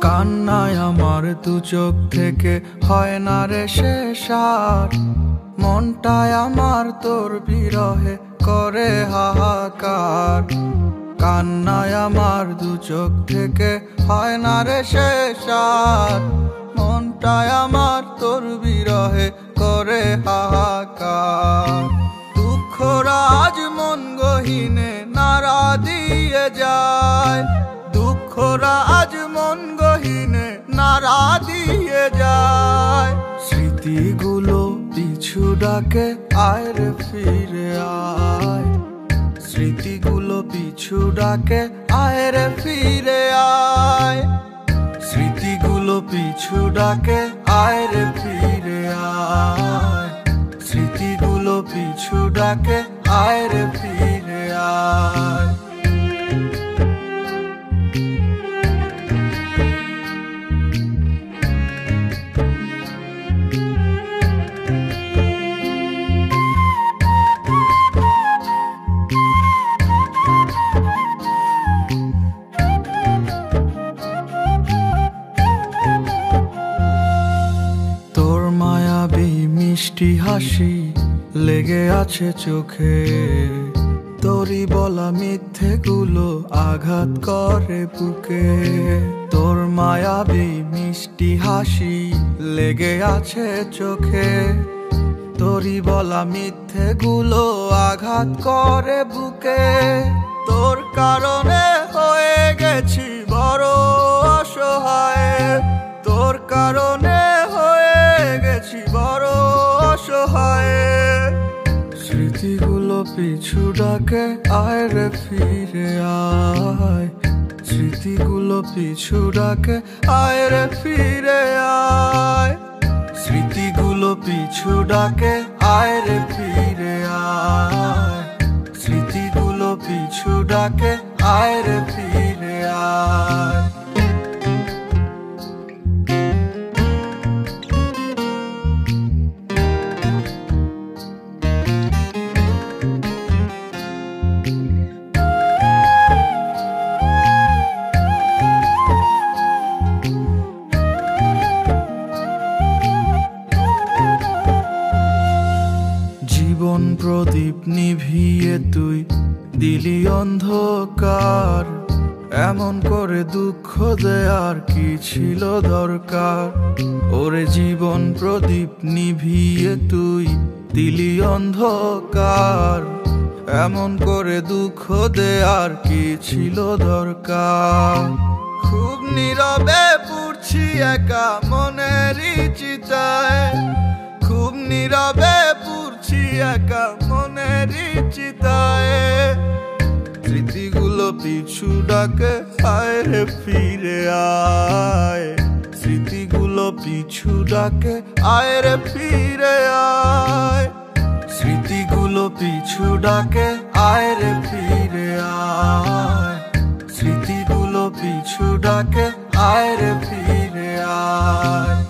কান্নায় আমার দু চোখ থেকে হয় না রে শেষ আর, মনটায় আমার তোর বিরহে করে হাহাকার। কান্নায় আমার দু চোখ থেকে হয় না রে শেষ আর, মনটায় আমার তোর বিরহে করে হাহাকার। দুঃখরা আজ মন গহীনে নাড়া দিয়ে যায়, দুঃখরা আজ মন গহীনে নাড়া দিয়ে যায়। স্মৃতিগুলো পিছু ডাকে আয় রে ফিরে আয়, স্মৃতিগুলো পিছু ডাকে আয় রে ফিরে আয়, স্মৃতিগুলো পিছু ডাকে আয় রে ফিরে আয়, স্মৃতিগুলো পিছু ডাকে আয় রে ফিরে আয়। তোর মায়াবী মিষ্টি হাসি লেগে আছে চোখে, তোরই বলা মিথ্যেগুলো আঘাত করে বুকে। তোর মায়াবী মিষ্টি হাসি লেগে আছে চোখে, তোরই বলা মিথ্যেগুলো আঘাত করে বুকে। তোর কারণে হয়ে গেছি বড় অসহায়, তোর কারণে হয়ে গেছি বড় অসহায়। স্মৃতিগুলো পিছু ডাকে আয় রে ফিরে আয়, স্মৃতিগুলো পিছু ডাকে আয় রে ফিরে আয়, স্মৃতিগুলো পিছু ডাকে আয় রে ফিরে আয়, স্মৃতিগুলো পিছু ডাকে আয় রে ফিরে আয়। জীবন প্রদীপ নিভিয়ে তুই দিলি অন্ধকার, এমন করে দুঃখ দেয়ার কি ছিল দরকার। ওরে জীবন প্রদীপ নিভিয়ে তুই দিলি অন্ধকার, এমন করে দুঃখ দেয়ার কি ছিল দরকার। খুব নীরবে পুড়ছি একা মনেরই চিতায়, খুব নীরবে পুড়ছি একা মনেরই চিতায়। স্মৃতিগুলো পিছু ডাকে আয় রে ফিরে আয়, স্মৃতিগুলো পিছু ডাকে আয় রে ফিরে আয়, স্মৃতিগুলো পিছু ডাকে আয় রে ফিরে আয়, স্মৃতিগুলো পিছু ডাকে আয় রে ফিরে আয়।